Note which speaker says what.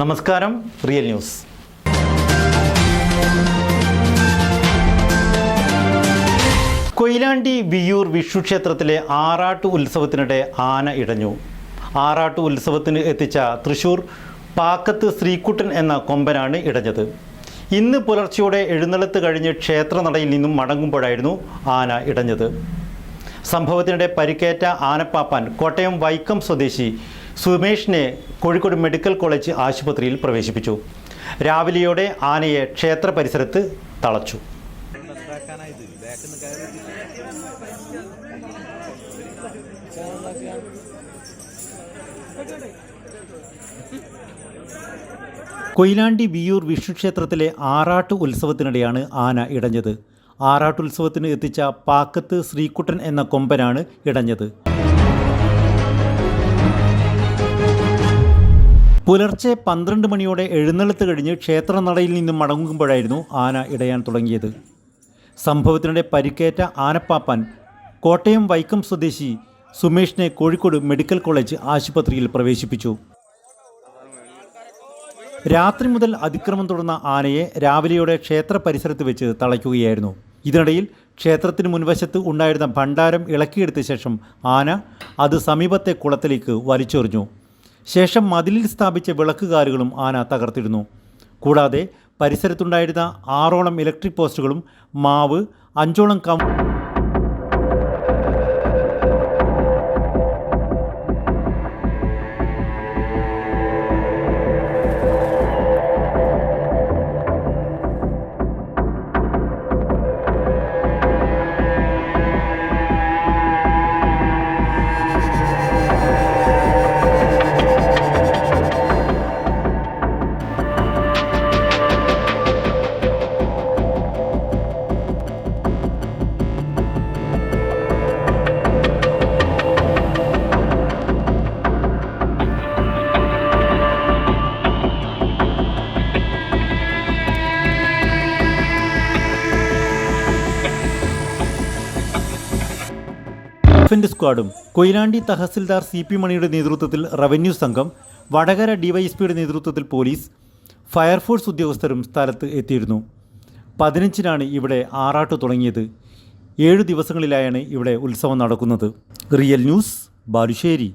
Speaker 1: നമസ്കാരം, real news. Koyilandy Viyyur Vishu ക്ഷേത്രത്തിലെ ആറാട്ട് ഉത്സവത്തിനിടെ ആന ഇടഞ്ഞു. ആറാട്ട് ഉത്സവത്തിന് എത്തിച്ച തൃശൂർ പാക്കത്ത് ശ്രീകുട്ടൻ എന്ന കൊമ്പനാണ് ഇടഞ്ഞത്. ഇന്ന് പുലർച്ചയോടെ എഴുന്നള്ളത്ത് കഴിഞ്ഞ് ക്ഷേത്രനടയിൽ നിന്നും മടങ്ങുമ്പോഴായിരുന്നു ആന ഇടഞ്ഞത്. സംഭവത്തിനിടെ പരിക്കേറ്റ ആനപ്പാപ്പാൻ കോട്ടയം വൈക്കം സ്വദേശി സുമേഷിനെ കോഴിക്കോട് മെഡിക്കൽ കോളേജ് ആശുപത്രിയിൽ പ്രവേശിപ്പിച്ചു. രാവിലെയോടെ ആനയെ ക്ഷേത്ര പരിസരത്ത് തളച്ചു. കൊയിലാണ്ടി വിയ്യൂർ വിഷ്ണു ക്ഷേത്രത്തിലെ ആറാട്ട് ഉത്സവത്തിനിടെയാണ് ആന ഇടഞ്ഞത്. ആറാട്ടുത്സവത്തിന് എത്തിച്ച പാക്കത്ത് ശ്രീകുട്ടൻ എന്ന കൊമ്പനാണ് ഇടഞ്ഞത്. പുലർച്ചെ 12 മണിയോടെ എഴുന്നള്ളത്ത് കഴിഞ്ഞ് ക്ഷേത്രനടയിൽ നിന്നും മടങ്ങുമ്പോഴായിരുന്നു ആന ഇടയാൻ തുടങ്ങിയത്. സംഭവത്തിനിടെ പരിക്കേറ്റ ആനപ്പാപ്പാൻ കോട്ടയം വൈക്കം സ്വദേശി സുമേഷിനെ കോഴിക്കോട് മെഡിക്കൽ കോളേജ് ആശുപത്രിയിൽ പ്രവേശിപ്പിച്ചു. രാത്രി മുതൽ അതിക്രമം തുടർന്ന ആനയെ രാവിലെയോടെ ക്ഷേത്ര പരിസരത്ത് വെച്ച് തളയ്ക്കുകയായിരുന്നു. ഇതിനിടയിൽ ക്ഷേത്രത്തിന് മുൻവശത്ത് ഉണ്ടായിരുന്ന ഭണ്ഡാരം ഇളക്കിയെടുത്ത ശേഷം ആന അത് സമീപത്തെ കുളത്തിലേക്ക് വലിച്ചെറിഞ്ഞു. ശേഷം മതിലിൽ സ്ഥാപിച്ച വിളക്കുകാലുകളും ആന തകർത്തിരുന്നു. കൂടാതെ പരിസരത്തുണ്ടായിരുന്ന 6ഓളം ഇലക്ട്രിക് പോസ്റ്റുകളും മാവ് 5ഓളം സ്ക്വാഡും കൊയിലാണ്ടി തഹസിൽദാർ CP മണിയുടെ നേതൃത്വത്തിൽ റവന്യൂ സംഘം, വടകര DYSPയുടെ നേതൃത്വത്തിൽ പോലീസ്, ഫയർഫോഴ്സ് ഉദ്യോഗസ്ഥരും സ്ഥലത്ത് എത്തിയിരുന്നു. 15-നാണ് ഇവിടെ ആറാട്ട് തുടങ്ങിയത്. 7 ദിവസങ്ങളിലായാണ് ഇവിടെ ഉത്സവം നടക്കുന്നത്. Real news, Balussery.